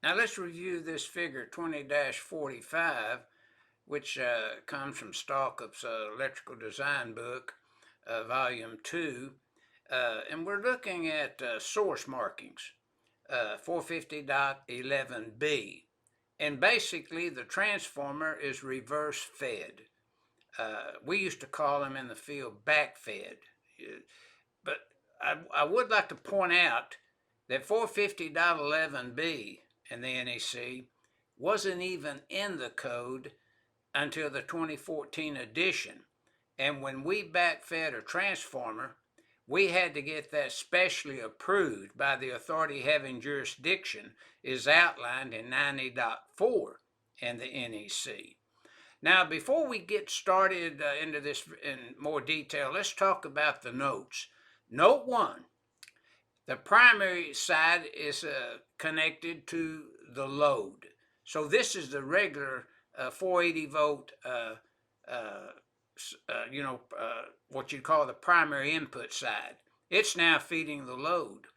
Now let's review this figure 20-45, which comes from Stallcup's electrical design book, volume 2. And we're looking at source markings, 450.11b. And basically the transformer is reverse fed. We used to call them in the field back fed. But I would like to point out that 450.11b in the NEC wasn't even in the code until the 2014 edition. And when we backfed a transformer, we had to get that specially approved by the authority having jurisdiction, is outlined in 90.4 in the NEC. Now, before we get started into this in more detail, let's talk about the notes. Note 1. The primary side is connected to the load. So this is the regular 480 volt, what you'd call the primary input side. It's now feeding the load.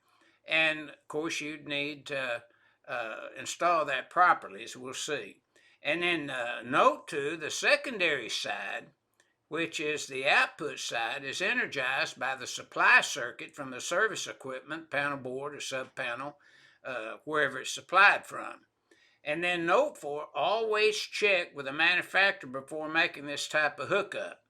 And of course you'd need to install that properly, as we'll see. And then note 2, the secondary side, which is the output side, is energized by the supply circuit from the service equipment, panel board or sub panel, wherever it's supplied from. And then note 4, always check with the manufacturer before making this type of hookup.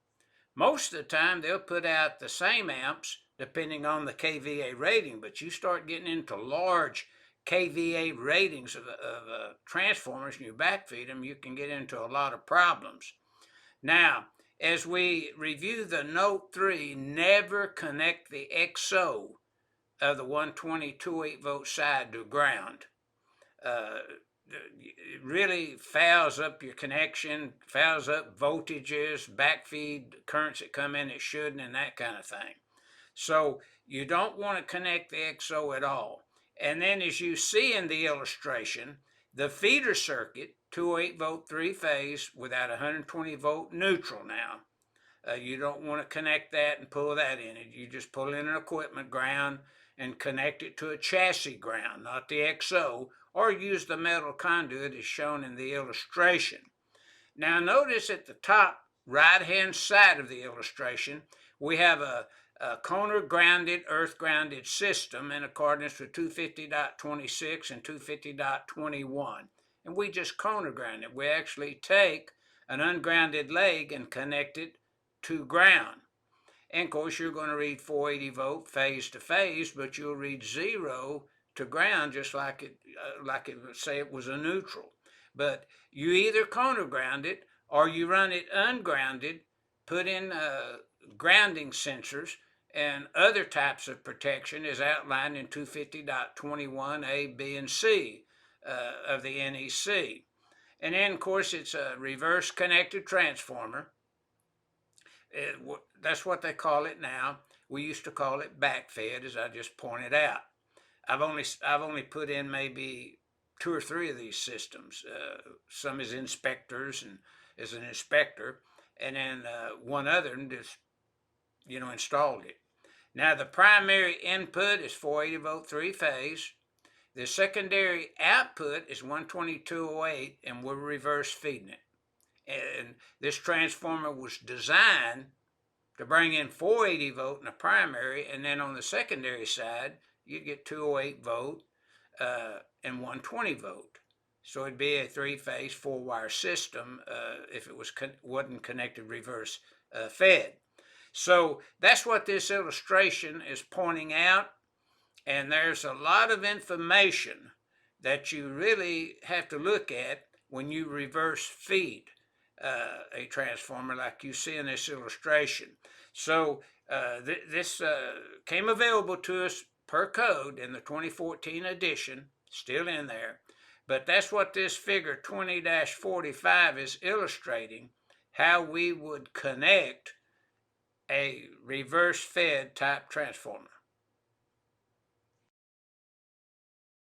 Most of the time they'll put out the same amps depending on the kVA rating, but you start getting into large kVA ratings of transformers and you backfeed them, you can get into a lot of problems. Now, as we review the note 3, never connect the XO of the 120/208 volt side to ground. It really fouls up your connection, fouls up voltages, backfeed currents that come in that shouldn't, and that kind of thing. So you don't want to connect the XO at all. And then as you see in the illustration, the feeder circuit, 208 volt 3-phase without 120 volt neutral now. You don't want to connect that and pull that in. You just pull in an equipment ground and connect it to a chassis ground, not the XO, or use the metal conduit as shown in the illustration. Now notice at the top right-hand side of the illustration, we have a corner grounded, earth grounded system in accordance with 250.26 and 250.21. And we just corner ground it. We actually take an ungrounded leg and connect it to ground. And of course you're going to read 480 volt phase to phase, but you'll read 0 to ground just like it would say it was a neutral. But you either corner ground it or you run it ungrounded, put in grounding sensors and other types of protection as outlined in 250.21A, B, and C of the NEC. And then of course it's a reverse connected transformer. That's what they call it now. We used to call it backfed, as I just pointed out. I've only put in maybe 2 or 3 of these systems. Some as inspectors and as an inspector, and then one other and just installed it. Now the primary input is 480 volt 3-phase. The secondary output is 12208, and we're reverse feeding it. And this transformer was designed to bring in 480 volt in the primary, and then on the secondary side, you get 208 volt and 120 volt. So it'd be a 3-phase 4-wire system if it wasn't connected reverse fed. So that's what this illustration is pointing out, and there's a lot of information that you really have to look at when you reverse feed a transformer like you see in this illustration. So this came available to us per code in the 2014 edition, still in there, but that's what this figure 20-45 is illustrating, how we would connect a reverse fed type transformer.